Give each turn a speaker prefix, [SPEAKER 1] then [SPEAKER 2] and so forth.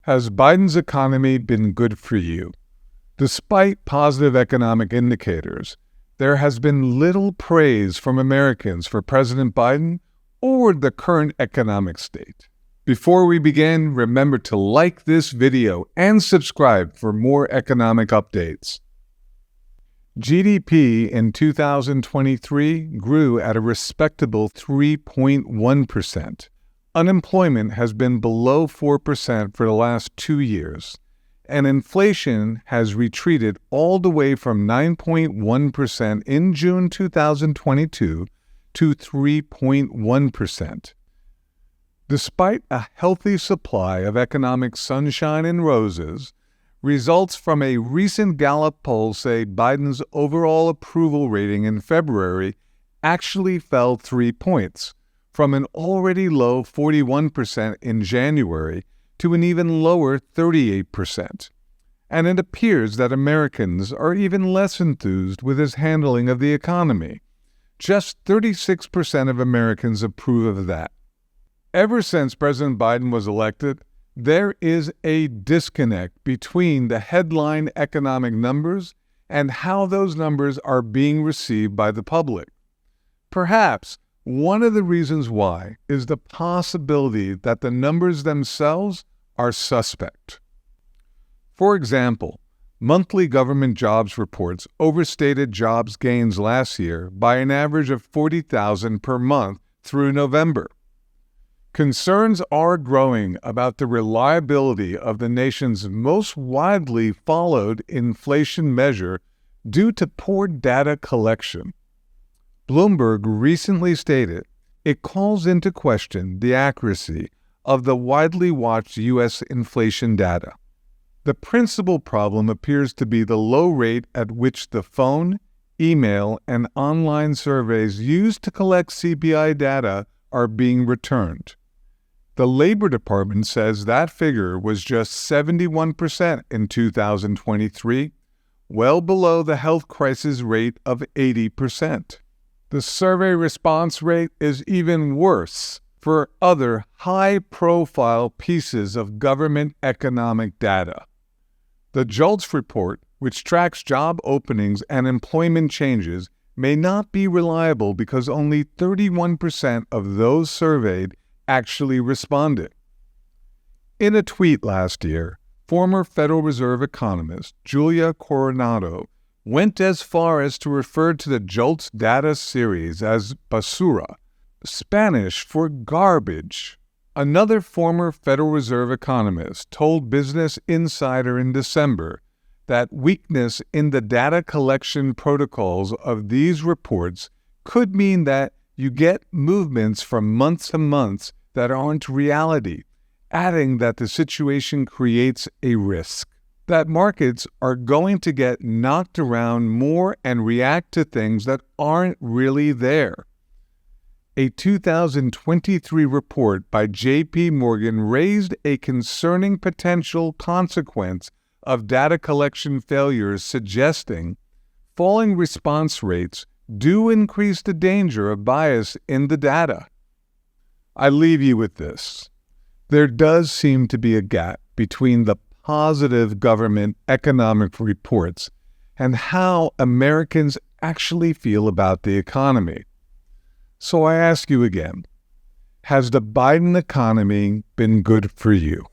[SPEAKER 1] Has Biden's economy been good for you? Despite positive economic indicators, there has been little praise from Americans for President Biden or the current economic state. Before we begin, remember to like this video and subscribe for more economic updates. GDP in 2023 grew at a respectable 3.1%. Unemployment has been below 4% for the last 2 years, and inflation has retreated all the way from 9.1% in June 2022 to 3.1%. Despite a healthy supply of economic sunshine and roses, results from a recent Gallup poll say Biden's overall approval rating in February actually fell 3 points, from an already low 41% in January to an even lower 38%. And it appears that Americans are even less enthused with his handling of the economy. Just 36% of Americans approve of that. Ever since President Biden was elected, there is a disconnect between the headline economic numbers and how those numbers are being received by the public. Perhaps one of the reasons why is the possibility that the numbers themselves are suspect. For example, monthly government jobs reports overstated jobs gains last year by an average of 40,000 per month through November. Concerns are growing about the reliability of the nation's most widely followed inflation measure due to poor data collection. Bloomberg recently stated it calls into question the accuracy of the widely watched U.S. inflation data. The principal problem appears to be the low rate at which the phone, email, and online surveys used to collect CPI data are being returned. The Labor Department says that figure was just 71% in 2023, well below the health crisis rate of 80%. The survey response rate is even worse for other high-profile pieces of government economic data. The JOLTS report, which tracks job openings and employment changes, may not be reliable because only 31% of those surveyed actually responded. In a tweet last year, former Federal Reserve economist Julia Coronado went as far as to refer to the JOLTS data series as basura, Spanish for garbage. Another former Federal Reserve economist told Business Insider in December that weakness in the data collection protocols of these reports could mean that you get movements from month to month that aren't reality, adding that the situation creates a risk that markets are going to get knocked around more and react to things that aren't really there. A 2023 report by J.P. Morgan raised a concerning potential consequence of data collection failures, suggesting falling response rates do increase the danger of bias in the data. I leave you with this. There does seem to be a gap between the positive government economic reports and how Americans actually feel about the economy. So I ask you again, has the Biden economy been good for you?